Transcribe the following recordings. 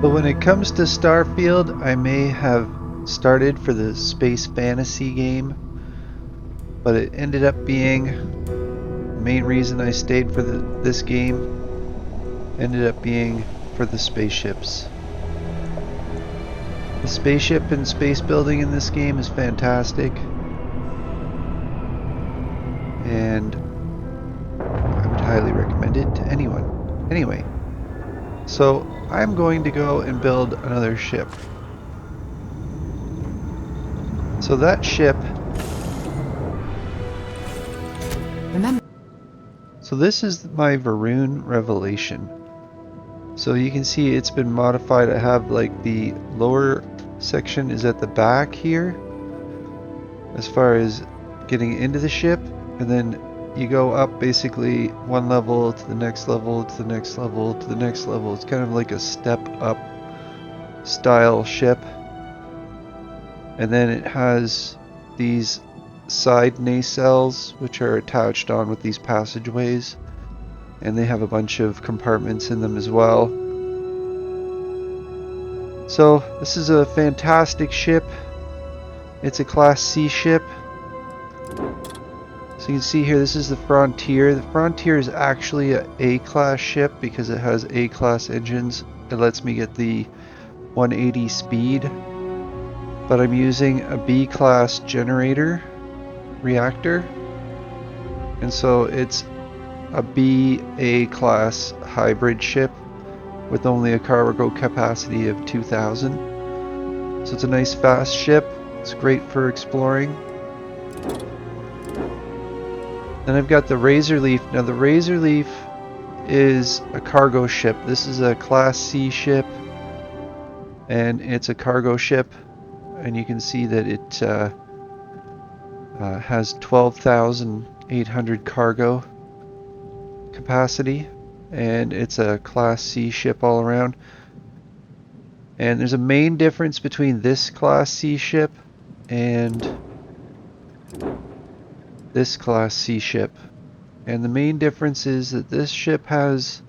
But when it comes to Starfield, I may have started for the space fantasy game, but it ended up being the main reason I stayed for this game ended up being for the spaceships. The spaceship and space building in this game is fantastic, and I would highly recommend it to anyone. Anyway, so I'm going to go and build another ship. So that ship, Remember, so this is my Varun Revelation. So you can see it's been modified. I have like the lower section is at the back here as far as getting into the ship, and then you go up basically one level to the next level to the next level to the next level. It's kind of like a step up style ship. And then it has these side nacelles which are attached on with these passageways, and they have a bunch of compartments in them as well. So this is a fantastic ship. It's a Class C ship. So you can see here, this is the Frontier. The Frontier is actually a A-class ship because it has A-class engines. It lets me get the 180 speed. But I'm using a B-class generator reactor. And so it's a B A-class hybrid ship with only a cargo capacity of 2,000. So it's a nice fast ship. It's great for exploring. Then I've got the Razorleaf. Now the Razorleaf is a cargo ship. This is a Class C ship, and it's a cargo ship. And you can see that it has 12,800 cargo capacity, and it's a Class C ship all around. And there's a main difference between this Class C ship and this Class C ship. And the main difference is that this ship has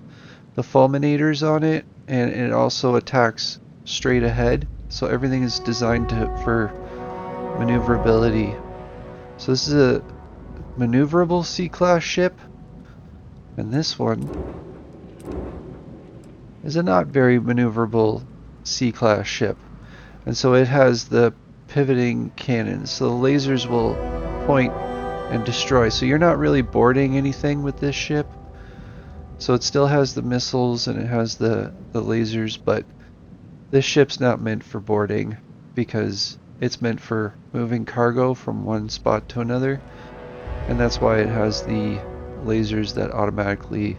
the fulminators on it, and it also attacks straight ahead. So everything is designed for maneuverability. So this is a maneuverable C-class ship, and this one is a not very maneuverable C-class ship. And so it has the pivoting cannons, so the lasers will point and destroy. So you're not really boarding anything with this ship. So it still has the missiles and it has the lasers, but this ship's not meant for boarding because it's meant for moving cargo from one spot to another. And that's why it has the lasers that automatically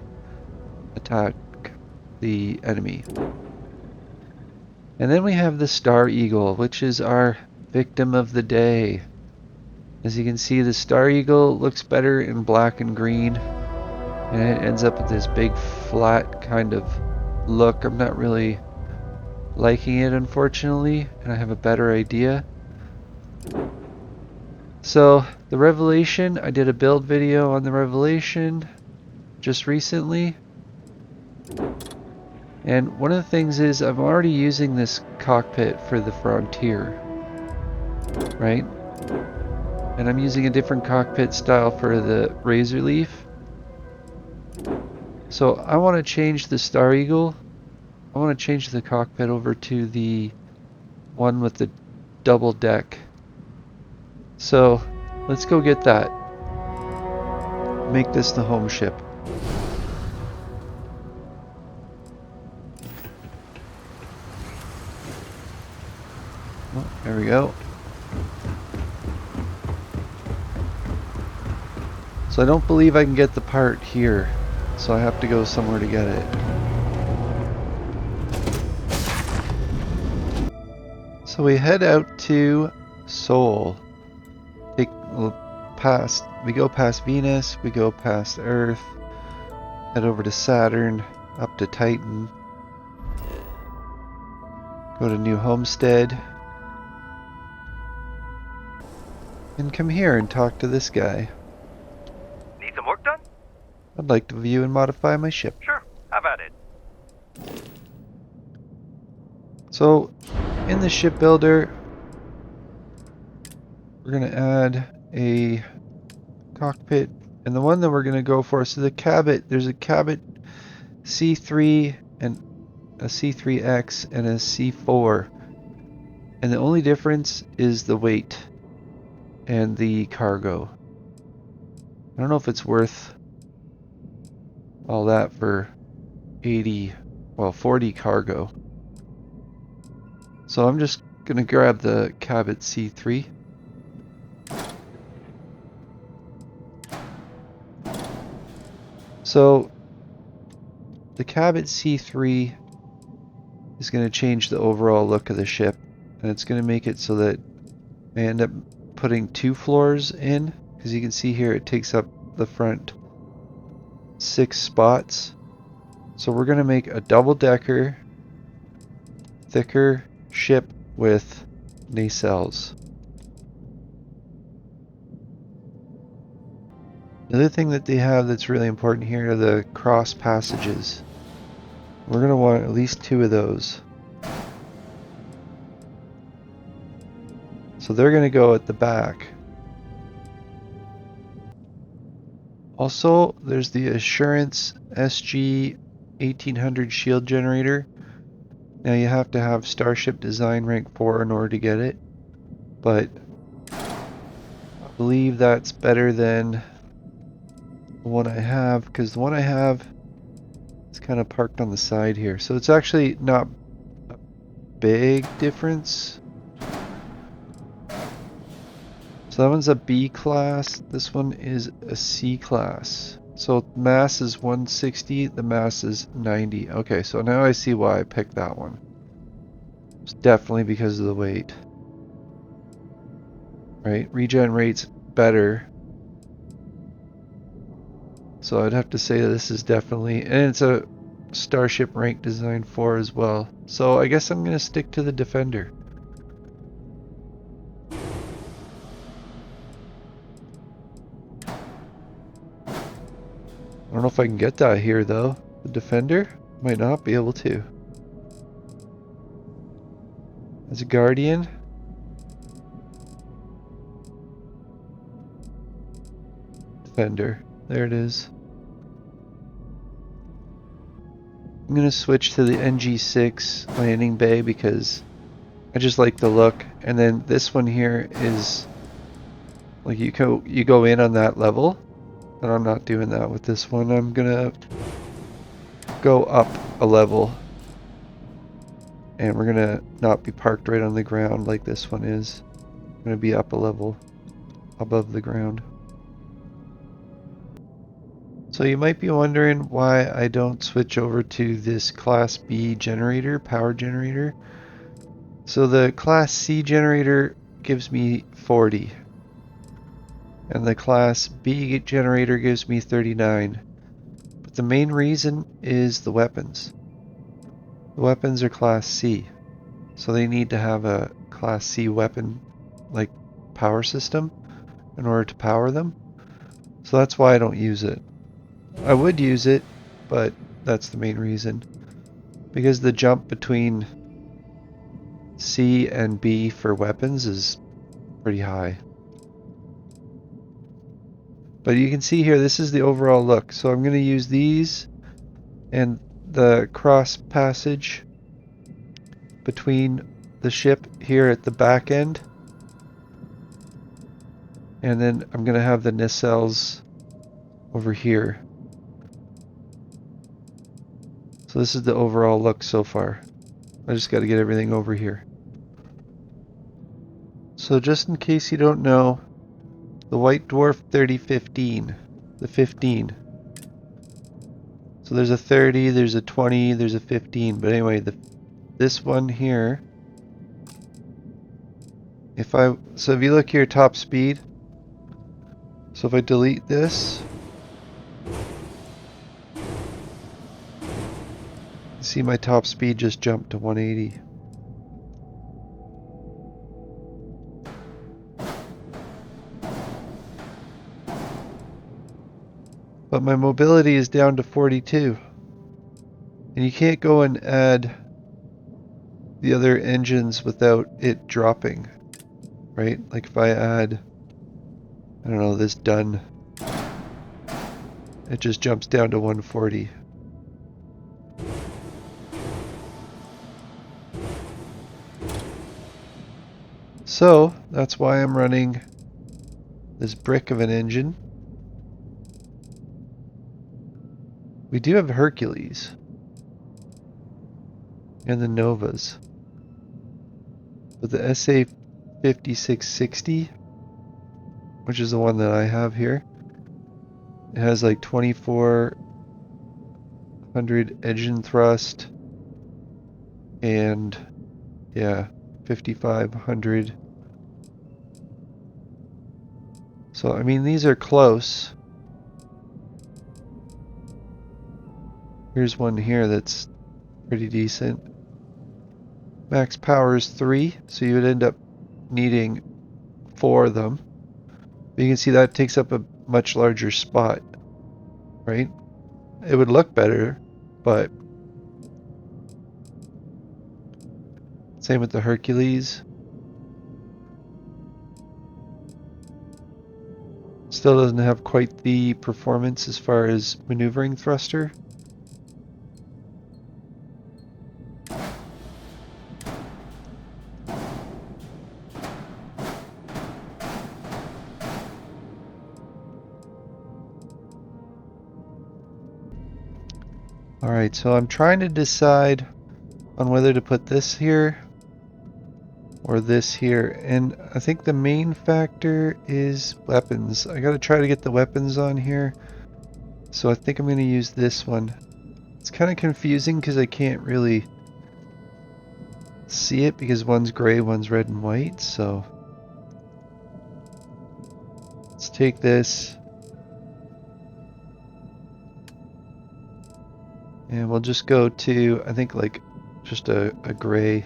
attack the enemy. And then we have the Star Eagle, which is our victim of the day. As you can see, the Star Eagle looks better in black and green, and it ends up with this big flat kind of look. I'm not really liking it, unfortunately, and I have a better idea. So the Revelation, I did a build video on the Revelation just recently, and one of the things is I'm already using this cockpit for the Frontier, right? And I'm using a different cockpit style for the Razorleaf. So I want to change the Star Eagle. I want to change the cockpit over to the one with the double deck. So let's go get that. Make this the home ship. Oh, there we go. So I don't believe I can get the part here, so I have to go somewhere to get it. So we head out to Sol. We go past Venus, we go past Earth, head over to Saturn, up to Titan, go to New Homestead, and come here and talk to this guy. Need some work done? I'd like to view and modify my ship. Sure, have at it. So in the shipbuilder, we're going to add a cockpit, and the one that we're going to go for, so the Cabot, there's a Cabot C3 and a C3X and a C4, and the only difference is the weight and the cargo. I don't know if it's worth all that for 40 cargo. So I'm just gonna grab the Cabot C3. So the Cabot C3 is going to change the overall look of the ship, and it's going to make it so that I end up putting 2 floors in, because you can see here it takes up the front 6 spots. So we're going to make a double-decker, thicker ship with nacelles. The other thing that they have that's really important here are the cross passages. We're going to want at least 2 of those. So they're going to go at the back. Also, there's the Assurance SG 1800 shield generator. Now you have to have Starship Design rank 4 in order to get it, but I believe that's better than the one I have, because the one I have is kind of parked on the side here. So it's actually not a big difference. So that one's a B class, this one is a C class. So mass is 160, the mass is 90. Okay, so now I see why I picked that one. It's definitely because of the weight. Right, regen rate's better. So I'd have to say that this is definitely, and it's a Starship rank design 4 as well. So I guess I'm gonna stick to the Defender. I don't know if I can get that here though. The Defender? Might not be able to. As a Guardian. Defender. There it is. I'm gonna switch to the NG6 landing bay because I just like the look. And then this one here is like you go in on that level. And I'm not doing that with this one. I'm gonna go up a level. And we're gonna not be parked right on the ground like this one is. I'm gonna be up a level above the ground. So you might be wondering why I don't switch over to this Class B generator, power generator. So the Class C generator gives me 40. And the Class B generator gives me 39. But the main reason is the weapons. The weapons are Class C. So they need to have a Class C weapon like power system in order to power them. So that's why I don't use it. I would use it, but that's the main reason. Because the jump between C and B for weapons is pretty high. But you can see here, this is the overall look. So I'm going to use these and the cross passage between the ship here at the back end. And then I'm going to have the nacelles over here. So this is the overall look so far. I just got to get everything over here. So just in case you don't know, the White Dwarf 3015, the 15. So there's a 30, there's a 20, there's a 15. But anyway, this one here, if you look here, top speed. So if I delete this, see my top speed just jumped to 180. But my mobility is down to 42. And you can't go and add the other engines without it dropping, right? Like if I add, I don't know, this done, it just jumps down to 140. So that's why I'm running this brick of an engine. We do have Hercules and the Novas. But the SA 5660, which is the one that I have here, it has like 2400 engine thrust and yeah, 5500. So I mean these are close. Here's one here that's pretty decent. Max power is 3, so you would end up needing 4 of them. But you can see that takes up a much larger spot, right? It would look better, but same with the Hercules. Still doesn't have quite the performance as far as maneuvering thruster. Alright, so I'm trying to decide on whether to put this here or this here, and I think the main factor is weapons. I gotta try to get the weapons on here, so I think I'm gonna use this one. It's kind of confusing because I can't really see it because one's gray, one's red and white, so let's take this and we'll just go to, I think, like just a gray.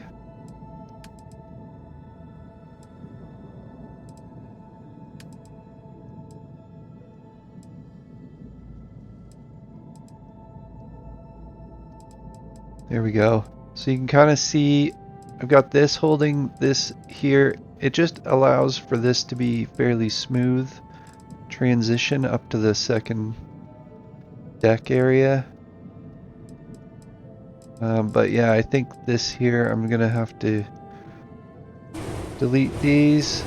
There we go. So you can kind of see I've got this holding this here. It just allows for this to be fairly smooth transition up to the second deck area. But yeah, I think this here, I'm gonna have to delete these.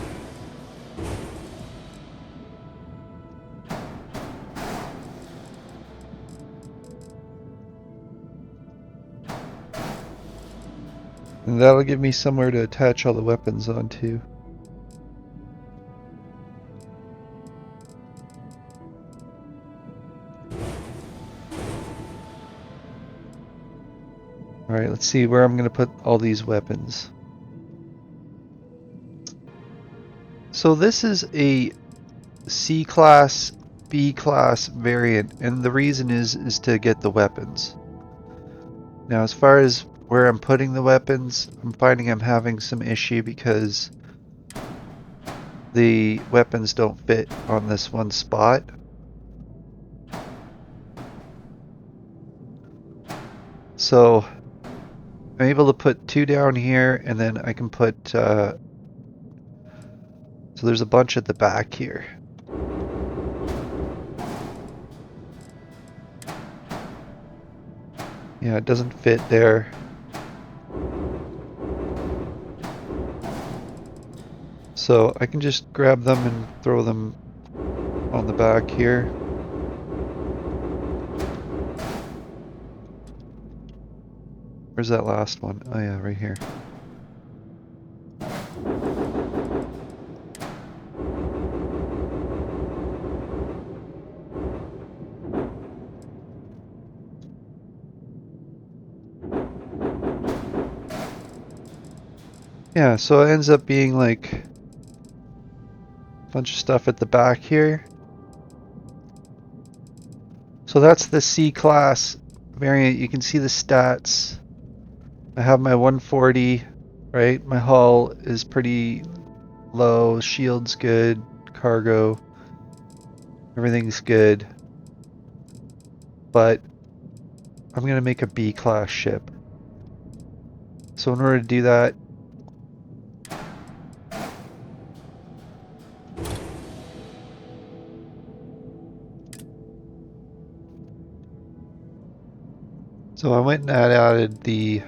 And that'll give me somewhere to attach all the weapons onto. Alright, let's see where I'm going to put all these weapons. So this is a C-class, B-class variant, and the reason is to get the weapons. Now as far as where I'm putting the weapons, I'm finding I'm having some issue because the weapons don't fit on this one spot. So I'm able to put 2 down here, and then I can put, so there's a bunch at the back here. Yeah, it doesn't fit there. So I can just grab them and throw them on the back here. Where's that last one? Oh yeah, right here. Yeah, so it ends up being like a bunch of stuff at the back here. So that's the C-class variant. You can see the stats. I have my 140, right? My hull is pretty low, shield's good, cargo, everything's good. But I'm gonna make a B-class ship. So in order to do that, so I went and added the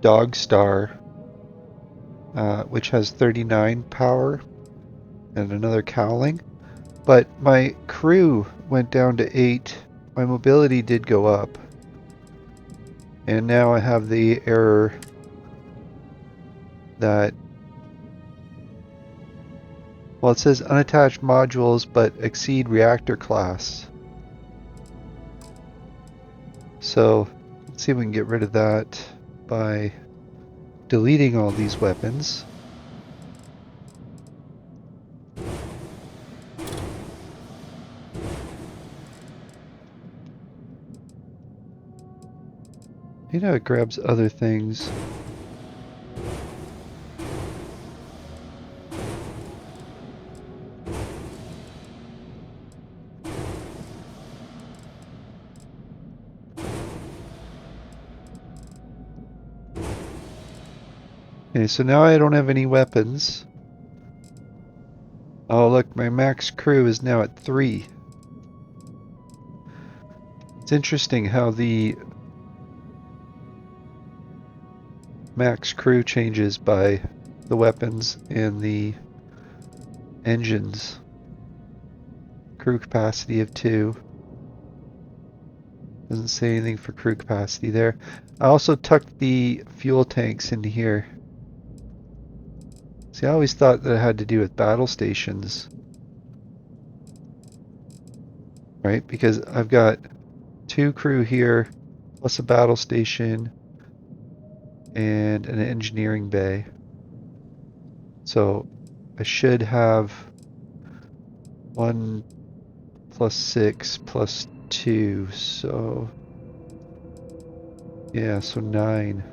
Dog Star, which has 39 power, and another cowling. But my crew went down to 8. My mobility did go up. And now I have the error that, well, it says unattached modules but exceed reactor class. So let's see if we can get rid of that by deleting all these weapons. You know, it grabs other things. Okay, so now I don't have any weapons. Oh, look, my max crew is now at 3. It's interesting how the max crew changes by the weapons and the engines. Crew capacity of 2. Doesn't say anything for crew capacity there. I also tucked the fuel tanks into here. See, I always thought that it had to do with battle stations. Right? Because I've got 2 crew here, plus a battle station, and an engineering bay. So I should have 1 plus 6 plus 2, so yeah, so 9.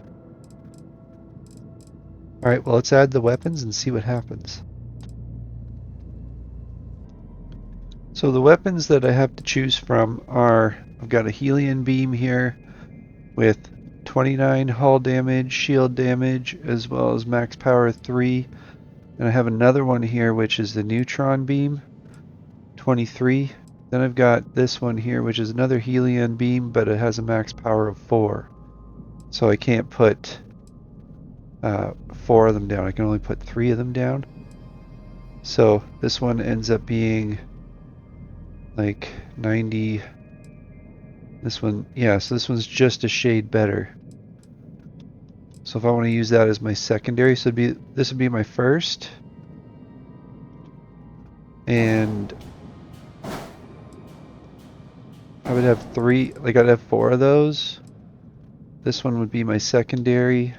Alright, well, let's add the weapons and see what happens. So the weapons that I have to choose from are, I've got a Helion beam here with 29 hull damage, shield damage, as well as max power 3. And I have another one here which is the neutron beam, 23. Then I've got this one here which is another Helion beam, but it has a max power of 4. So I can't put 4 of them down. I can only put 3 of them down. So this one ends up being like 90. This one, yeah, so this one's just a shade better. So if I want to use that as my secondary, so this would be my first. And I would have 3, like I'd have 4 of those. This one would be my secondary.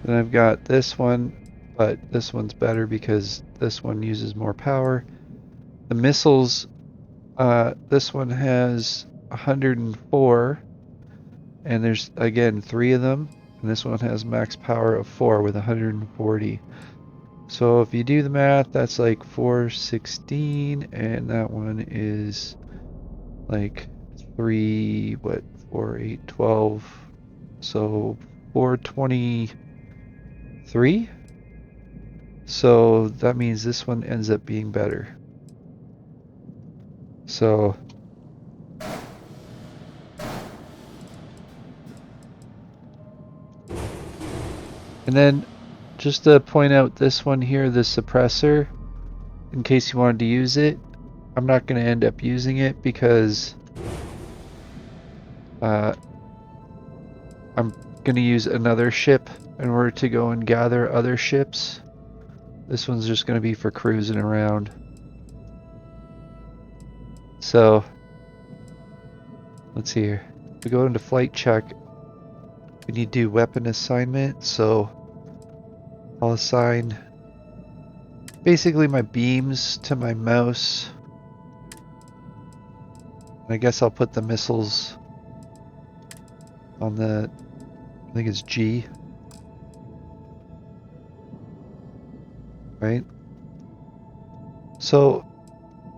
Then I've got this one, but this one's better because this one uses more power. The missiles, this one has 104, and there's again 3 of them, and this one has max power of 4 with 140. So if you do the math, that's like 416, and that one is like 3, what, 4, 8, 12, so 423. So that means this one ends up being better. So and then just to point out this one here, the suppressor, in case you wanted to use it, I'm not going to end up using it because I'm going to use another ship in order to go and gather other ships. This one's just going to be for cruising around. So let's see here. We go into flight check. We need to do weapon assignment, so I'll assign basically my beams to my mouse. And I guess I'll put the missiles on the, I think it's G. Right? So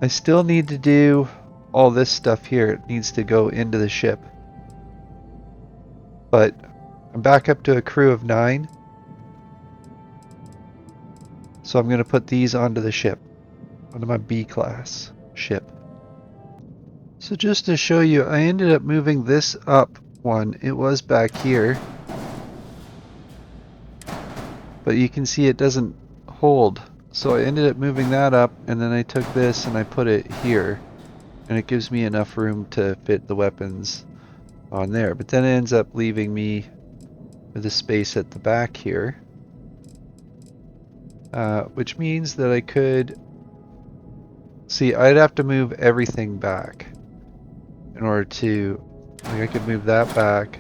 I still need to do all this stuff here needs to go into the ship. But I'm back up to a crew of 9. So I'm going to put these onto the ship, onto my B-class ship. So just to show you, I ended up moving this up one. It was back here. But you can see it doesn't hold. So I ended up moving that up, and then I took this and I put it here. And it gives me enough room to fit the weapons on there. But then it ends up leaving me with a space at the back here. Which means that I could... See, I'd have to move everything back in order to... Like I could move that back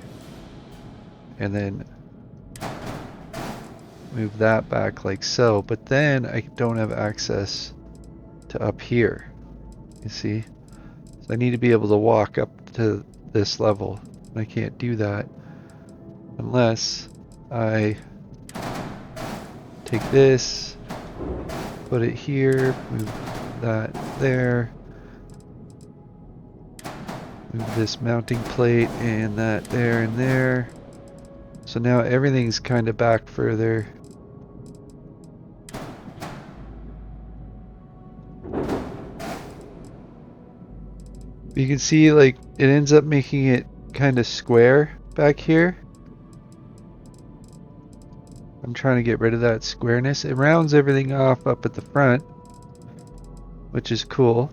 and then move that back like so. But then I don't have access to up here. You see? So I need to be able to walk up to this level. And I can't do that unless I take this, put it here, move that there, move this mounting plate and that there and there. So now everything's kind of back further. You can see like it ends up making it kind of square back here. I'm trying to get rid of that squareness. It rounds everything off up at the front, which is cool.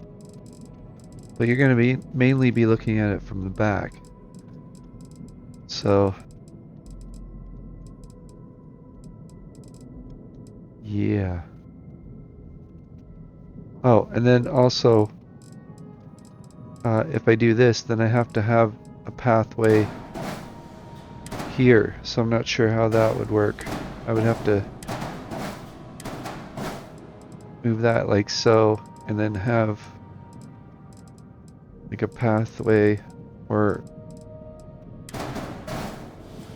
But you're going to mainly be looking at it from the back. So, yeah. Oh, and then also, if I do this, then I have to have a pathway here. So I'm not sure how that would work. I would have to move that like so, and then have like a pathway or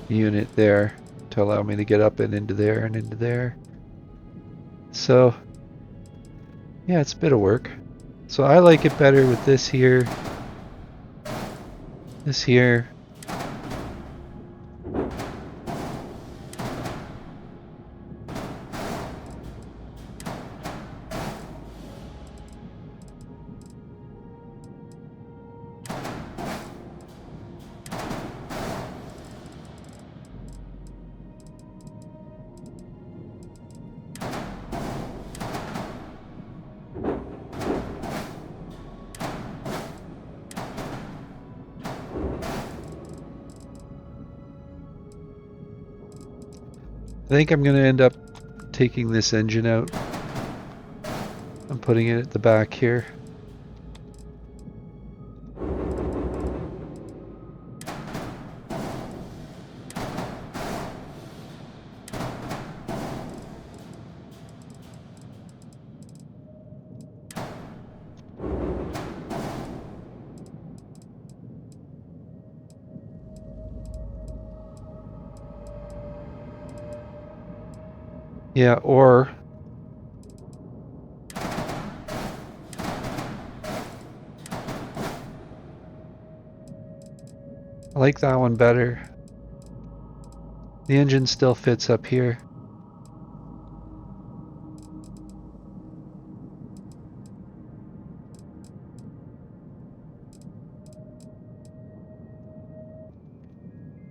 unit there to allow me to get up and into there and into there. So yeah, it's a bit of work. So I like it better with this here, this here. I think I'm going to end up taking this engine out and putting it at the back here. Yeah, or I like that one better. The engine still fits up here.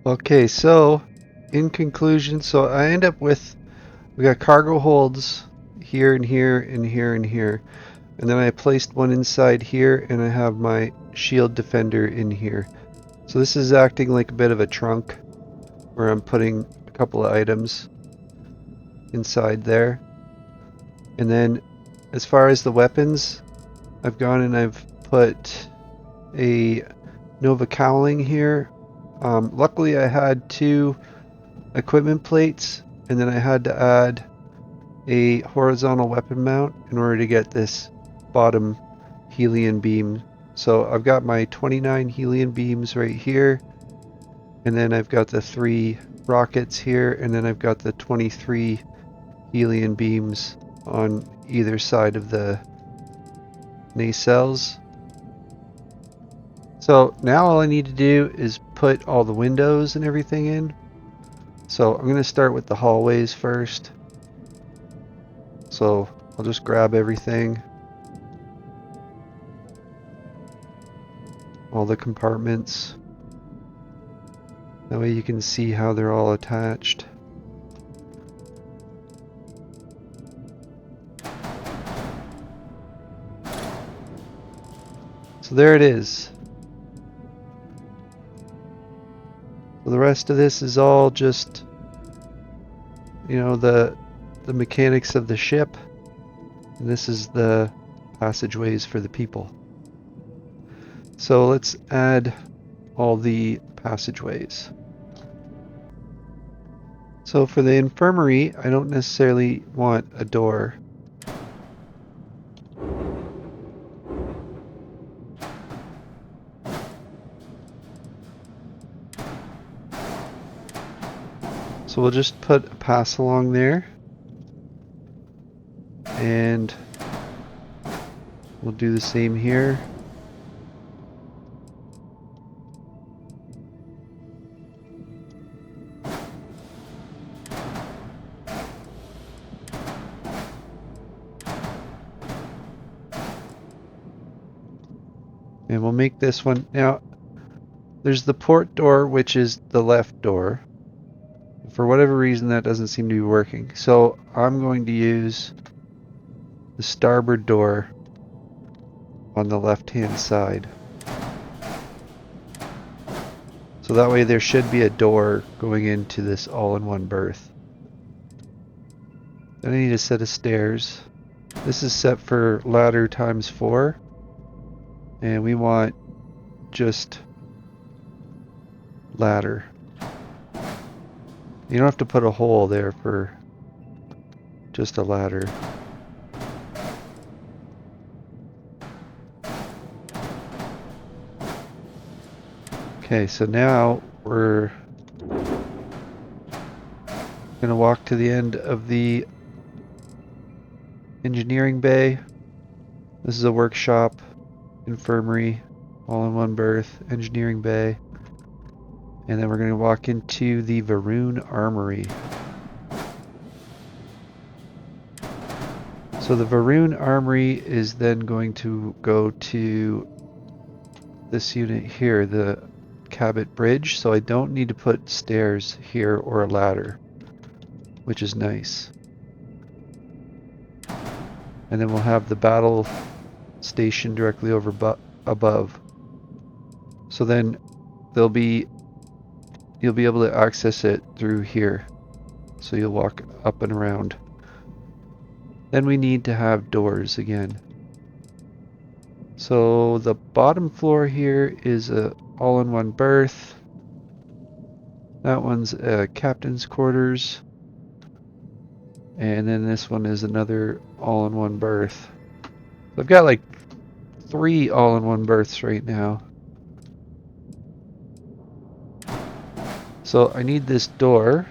Okay, so in conclusion, so I end up with, we got cargo holds here and here and here and here. And then I placed one inside here, and I have my shield defender in here. So this is acting like a bit of a trunk where I'm putting a couple of items inside there. And then as far as the weapons, I've gone and I've put a Nova cowling here. Luckily I had 2 equipment plates, and then I had to add a horizontal weapon mount in order to get this bottom helium beam. So I've got my 29 helium beams right here, and then I've got the 3 rockets here, and then I've got the 23 helium beams on either side of the nacelles. So now all I need to do is put all the windows and everything in. So I'm going to start with the hallways first. So I'll just grab everything. All the compartments. That way you can see how they're all attached. So there it is. So the rest of this is all just, the mechanics of the ship. And this is the passageways for the people. So let's add all the passageways. So for the infirmary, I don't necessarily want a door. So we'll just put a pass along there. And we'll do the same here. And we'll make this one. Now, there's the port door, which is the left door. For whatever reason, that doesn't seem to be working. So I'm going to use the starboard door on the left-hand side. So that way there should be a door going into this all-in-one berth. Then I need a set of stairs. This is set for ladder times 4. And we want just ladder. You don't have to put a hole there for just a ladder. Okay, so now we're gonna walk to the end of the engineering bay. This is a workshop, infirmary, all in one berth, engineering bay. And then we're going to walk into the Varun Armory. So the Varun Armory is then going to go to this unit here, the Cabot Bridge. So I don't need to put stairs here or a ladder, which is nice. And then we'll have the battle station directly over above. So then you'll be able to access it through here. So you'll walk up and around. Then we need to have doors again. So the bottom floor here is a all-in-one berth. That one's captain's quarters. And then this one is another all-in-one berth. So I've got like 3 all-in-one berths right now. So I need this door.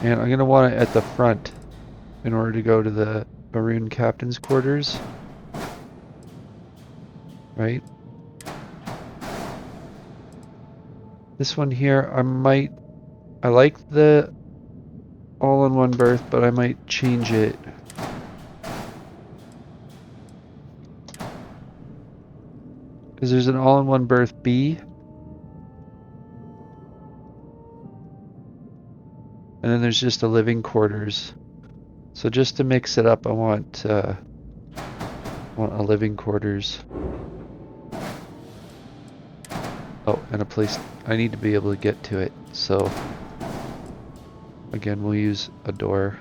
And I'm going to want it at the front in order to go to the Maroon Captain's quarters. Right? This one here, I like the all-in-one berth, but I might change it. Because there's an all-in-one berth B. And then there's just a living quarters. So just to mix it up, I want a living quarters. Oh, and a place, I need to be able to get to it. So again, we'll use a door.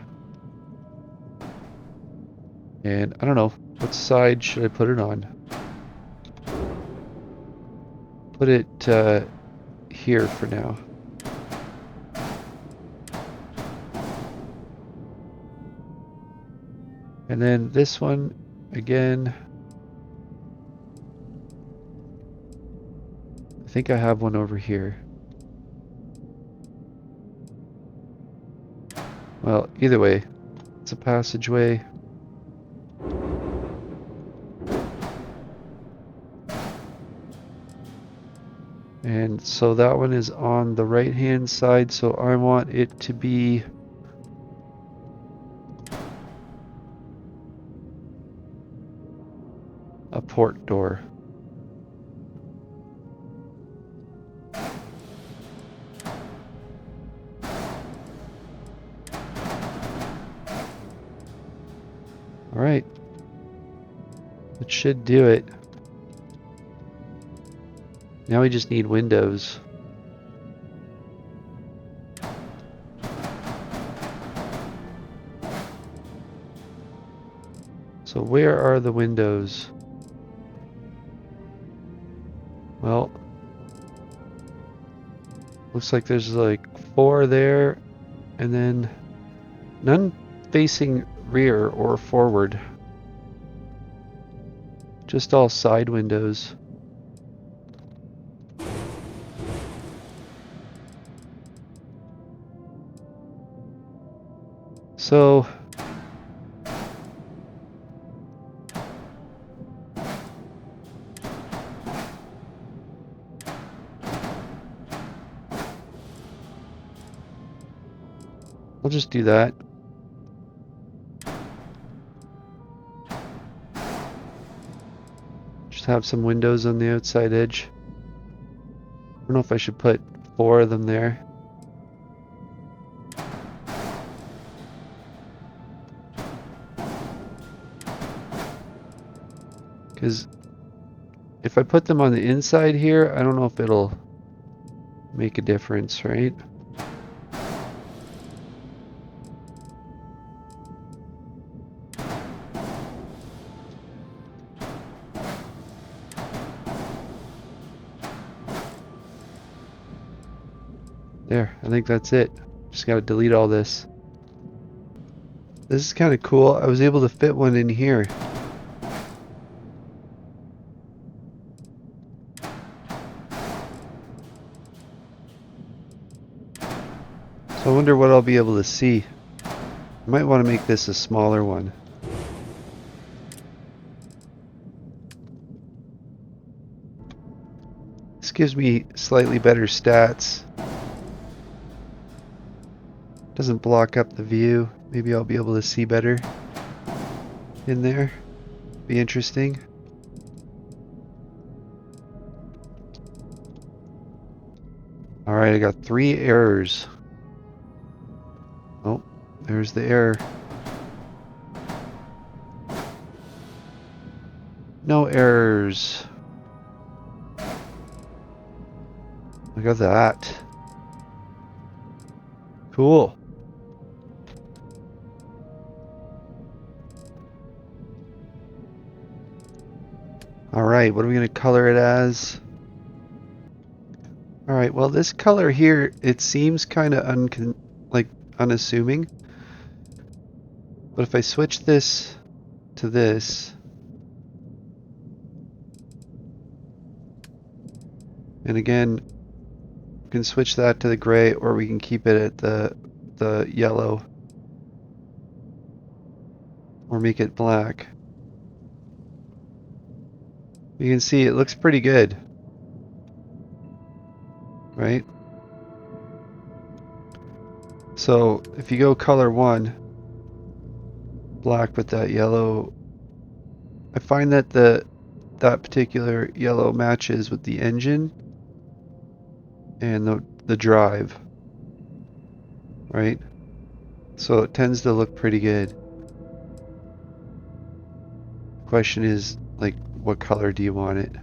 And I don't know, what side should I put it on? Put it here for now. And then this one, again, I think I have one over here. Well, either way, it's a passageway. And so that one is on the right hand side, so I want it to be a port door. Alright. It should do it. Now we just need windows. So where are the windows? Well, looks like there's like 4 there, and then none facing rear or forward. Just all side windows. So I'll just do that. Just have some windows on the outside edge. I don't know if I should put 4 of them there. Because if I put them on the inside here, I don't know if it'll make a difference, right? There, I think that's it. Just gotta delete all this. This is kind of cool. I was able to fit one in here. So I wonder what I'll be able to see. I might want to make this a smaller one. This gives me slightly better stats. Doesn't block up the view. Maybe I'll be able to see better in there. Be interesting. Alright, I got 3 errors. Oh, there's the error. No errors. Look at that. Cool. Alright, what are we going to color it as? Alright, well this color here, it seems kind of unassuming. But if I switch this to this, and again, we can switch that to the gray, or we can keep it at the yellow, or make it black. You can see it looks pretty good, right? So if you go color 1, black with that yellow, I find that that particular yellow matches with the engine and the drive, right? So it tends to look pretty good. The question is, like, what color do you want it?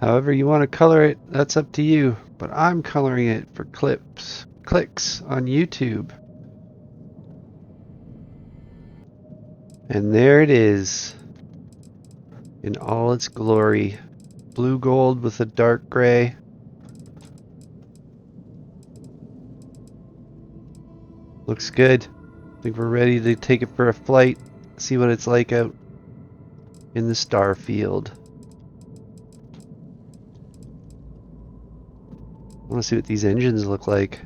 However you want to color it, that's up to you. But I'm coloring it for clicks on YouTube. And there it is, in all its glory. Blue gold with a dark gray. Looks good. I think we're ready to take it for a flight, see what it's like out in the Starfield. I want to see what these engines look like.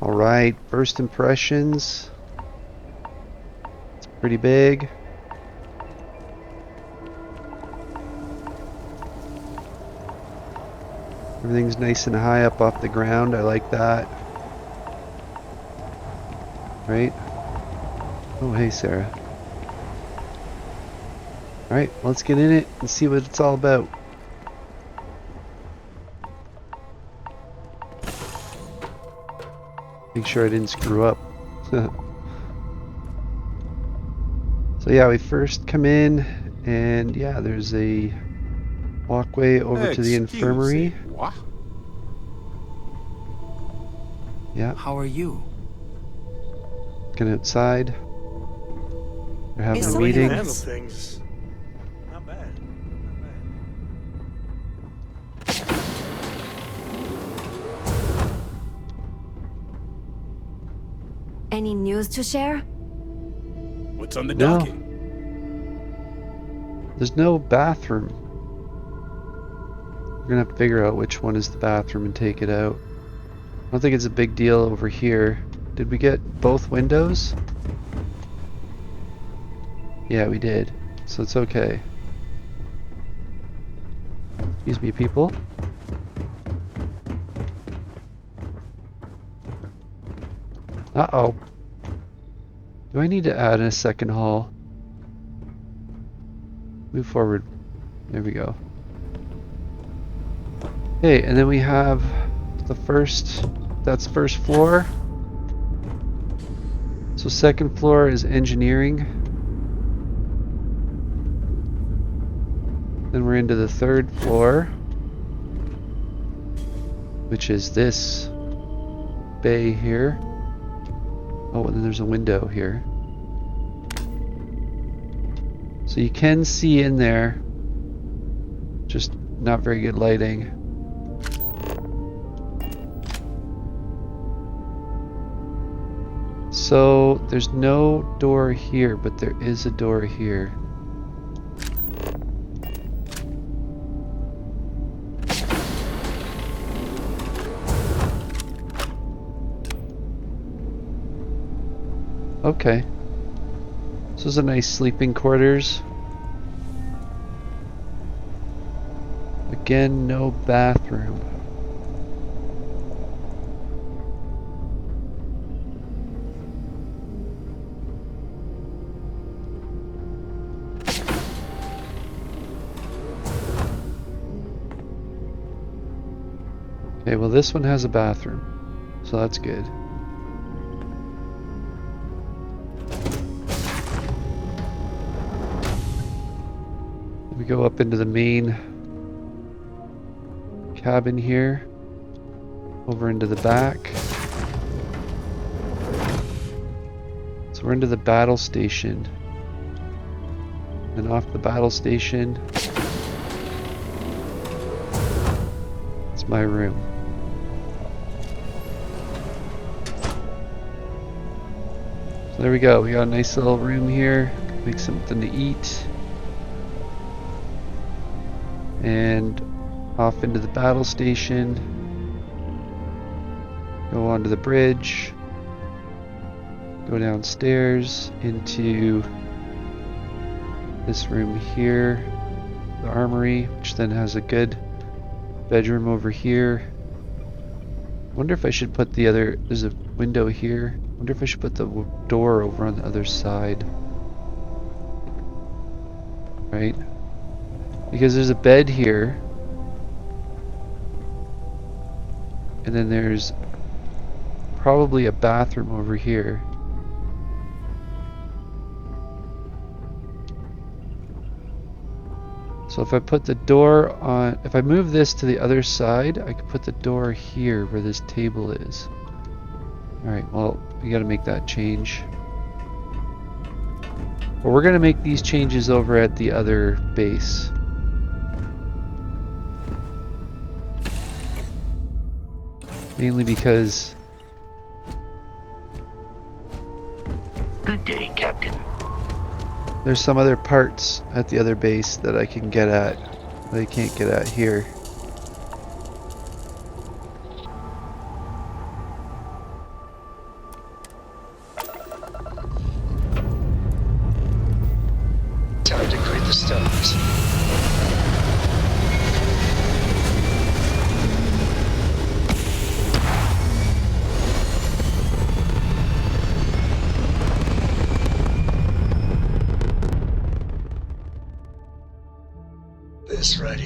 Alright, first impressions. It's pretty big. Everything's nice and high up off the ground. I like that. Right? Oh, hey, Sarah. Alright, let's get in it and see what it's all about. Make sure I didn't screw up. So yeah, we first come in and yeah, there's a walkway over to the infirmary. What? Yeah, How are you? looking outside. They're having Is a something meeting. else? Handle things. Not bad. Not bad. Any news to share? What's on the No. docket? There's no bathroom. We're gonna have to figure out which one is the bathroom and take it out. I don't think it's a big deal over here. Did we get both windows? Yeah, we did. So it's okay. Excuse me, people. Uh-oh. Do I need to add a second hall? Move forward. There we go. Okay, and then we have the first, that's first floor. So second floor is engineering. Then we're into the third floor, which is this bay here. Oh, and then there's a window here. So you can see in there, just not very good lighting. So there's no door here, but there is a door here. Okay. So those are nice sleeping quarters. Again, no bathroom. Okay, well this one has a bathroom, so that's good. We go up into the main cabin here, over into the back. So we're into the battle station. And off the battle station, it's my room. So there we go, we got a nice little room here, make something to eat. And off into the battle station, go onto the bridge, go downstairs into this room here, the armory, which then has a good bedroom over here. Wonder if I should put the other, there's a window here, wonder if I should put the door over on the other side. Right? Because there's a bed here, and then there's probably a bathroom over here. So if I put the door on, if I move this to the other side, I could put the door here where this table is. Alright, well, we gotta make that change. But we're gonna make these changes over at the other base. Mainly because Good day, Captain. there's some other parts at the other base that I can get at that I can't get at here.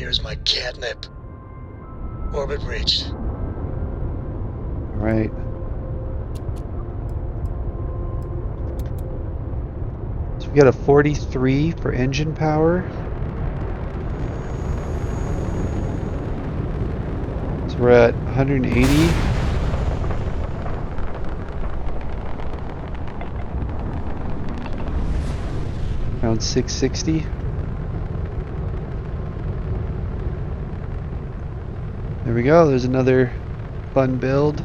Here's my catnip. Orbit reached. All right. So we got a 43 for engine power. So we're at 180. Around 660. There we go. There's another fun build.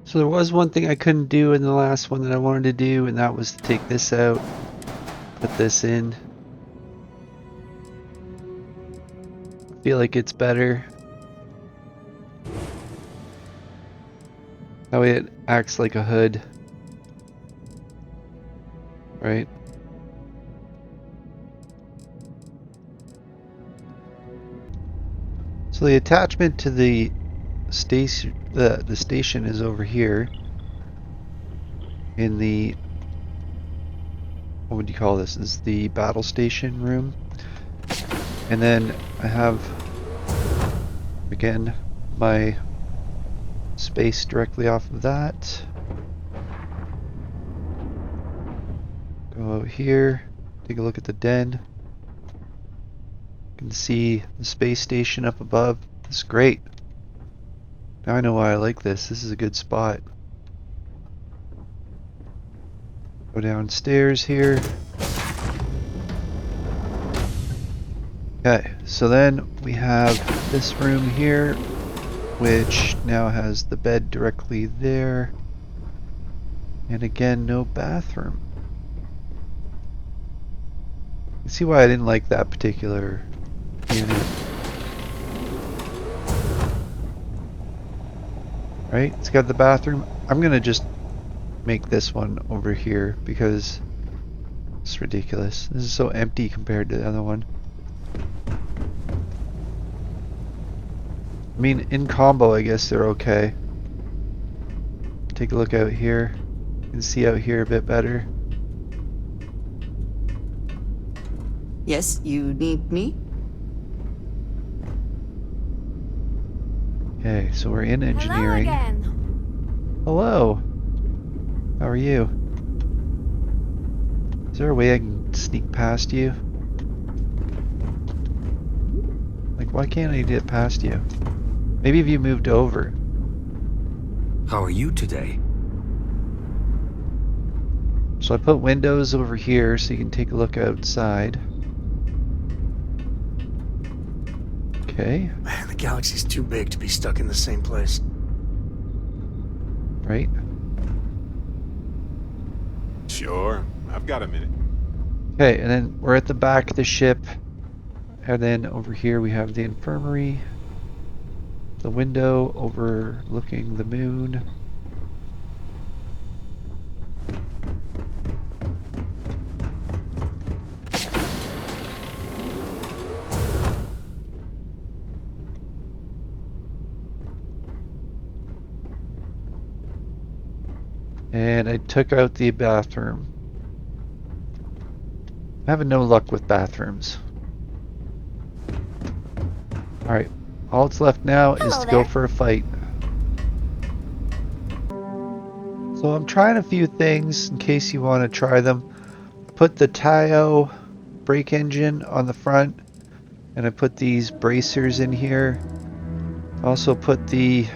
So there was one thing I couldn't do in the last one that I wanted to do, and that was to take this out, put this in. I feel like it's better. That way it acts like a hood. Right? So the attachment to the station, the station is over here in the, what would you call this? This is the battle station room. And then I have, again, my space directly off of that. Go out here, take a look at the den. You can see the space station up above. It's great. Now I know why I like this. This is a good spot. Go downstairs here. Okay, so then we have this room here, which now has the bed directly there. And again, no bathroom. You see why I didn't like that particular unit. Right? It's got the bathroom. I'm gonna just make this one over here because it's ridiculous. This is so empty compared to the other one. I mean, in combo, I guess they're okay. Take a look out here. You can see out here a bit better. Yes, you need me? Okay, so we're in engineering. Hello again. Hello. How are you? Is there a way I can sneak past you? Like, why can't I get past you? Maybe if you moved over. How are you today? So I put windows over here so you can take a look outside. Okay, Man, the galaxy's too big to be stuck in the same place. right? Sure, I've got a minute. Okay, and then we're at the back of the ship. And then over here we have the infirmary. The window overlooking the moon. And I took out the bathroom. I'm having no luck with bathrooms. Alright, all that's left now is Hello to go there. for a fight. So I'm trying a few things in case you want to try them. I put the Tayo brake engine on the front, and I put these bracers in here. I also put the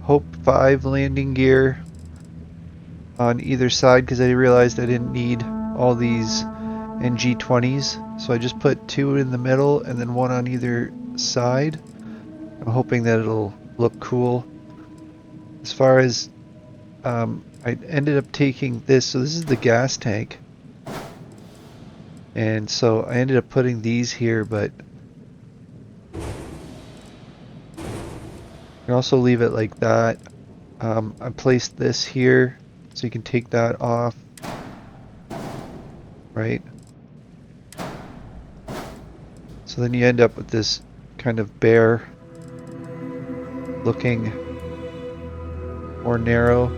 Hope 5 landing gear on either side because I realized I didn't need all these NG20s. So I just put two in the middle and then one on either side. I'm hoping that it'll look cool. As far as I ended up taking this, so this is the gas tank. And so I ended up putting these here, but you can also leave it like that. I placed this here so you can take that off, right? So then you end up with this kind of bare looking, more narrow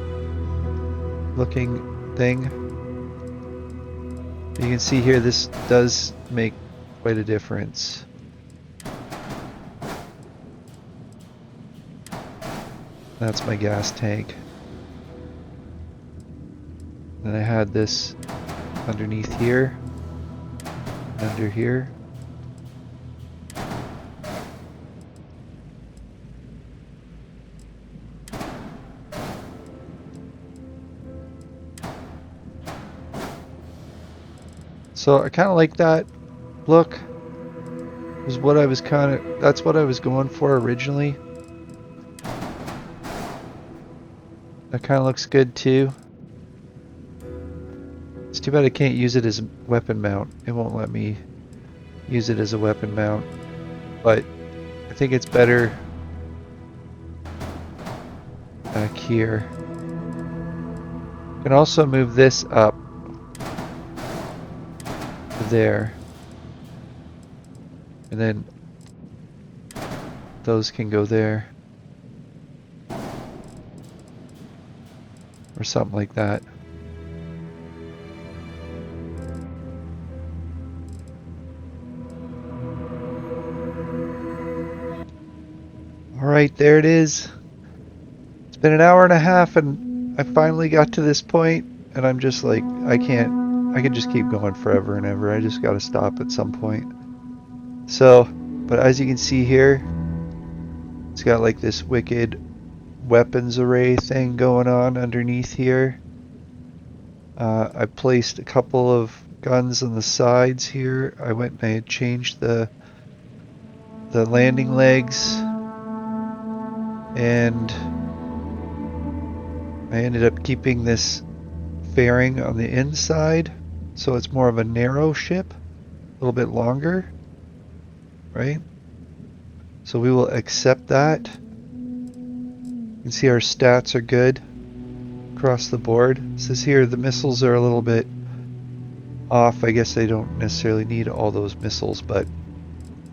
looking thing. You can see here this does make quite a difference. That's my gas tank. Then I had this underneath here, under here. So I kind of like that look. Is what I was that's what I was going for originally. That kind of looks good too. It's too bad I can't use it as a weapon mount. It won't let me use it as a weapon mount. But I think it's better back here. You can also move this up to there. And then those can go there. Or something like that. Alright, there it is. It's been an hour and a half and I finally got to this point and I'm just like, I can just keep going forever and ever. I just gotta stop at some point. So, but as you can see here, it's got like this wicked weapons array thing going on underneath here. I placed a couple of guns on the sides here. I went and I had changed the landing legs, and I ended up keeping this fairing on the inside, so it's more of a narrow ship, a little bit longer, right? So we will accept that. You can see our stats are good across the board. It says here the missiles are a little bit off. I guess they don't necessarily need all those missiles, but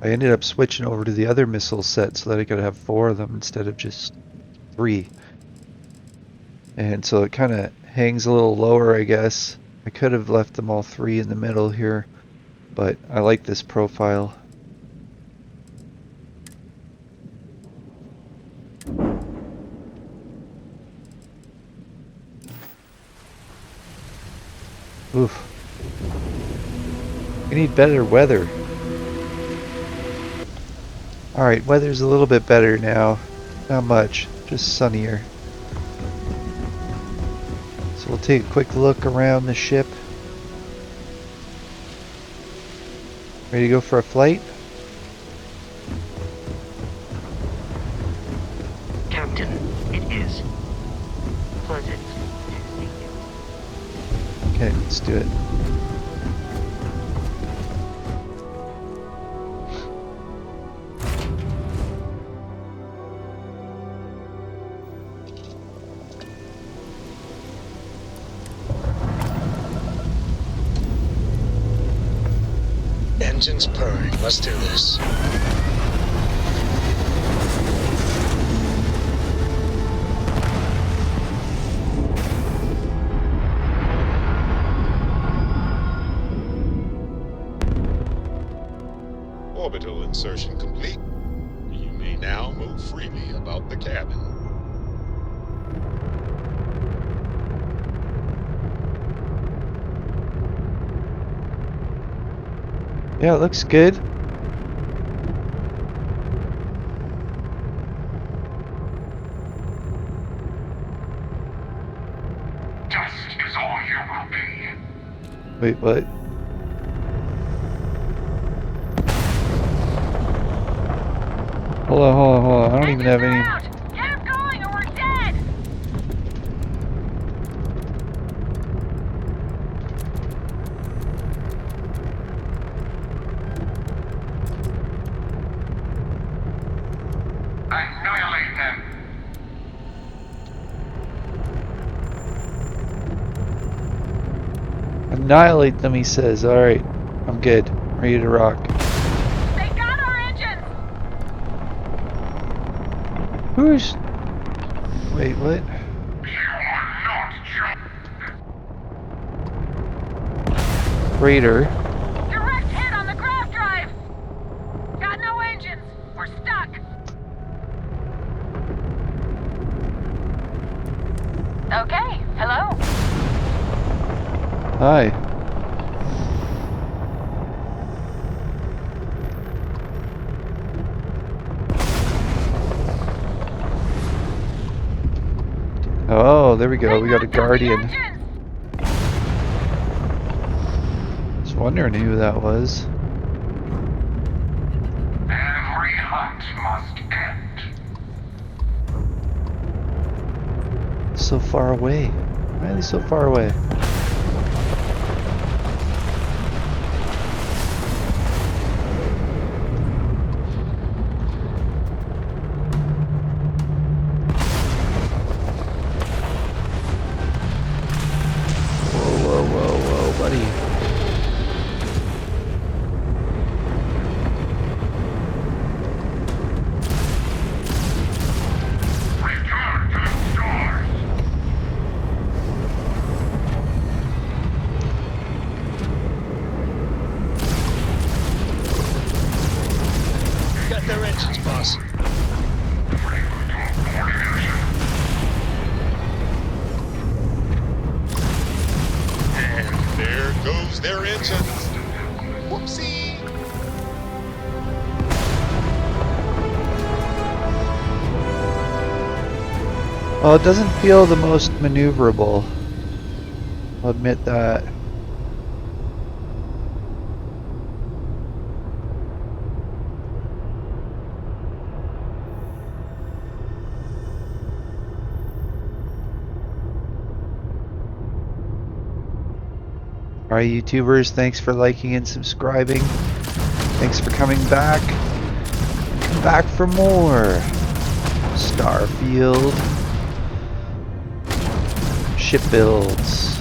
I ended up switching over to the other missile set so that I could have 4 of them instead of just 3. And so it kind of hangs a little lower, I guess. I could have left them all 3 in the middle here, but I like this profile. Oof. We need better weather. Alright, weather's a little bit better now. Not much, just sunnier. So we'll take a quick look around the ship. Ready to go for a flight? Captain, it is pleasant to see you. Okay, let's do it. Engines purring. Let's do this. Orbital insertion complete. You may now move freely about the cabin. Yeah, it looks good. Dust is all you will be. Wait, what? Hold on. I don't even have any. Keep going or we're dead! Annihilate them. Annihilate them, he says. Alright, I'm good. Ready to rock. They got our engines! Who's... Wait, what? Raider. Direct hit on the grav drive! Got no engines! We're stuck! Okay, hello? Hi. Oh, there we go. We got a guardian. I was wondering who that was. Every hunt must end. So far away. Why are they so far away? Whoa, whoa, whoa, buddy. Return to the stars. Got their engines, boss. And there goes their engines. Whoopsie. Well, it doesn't feel the most maneuverable. I'll admit that. Alright, YouTubers, thanks for liking and subscribing. Thanks for coming back. Come back for more. Starfield. Ship builds.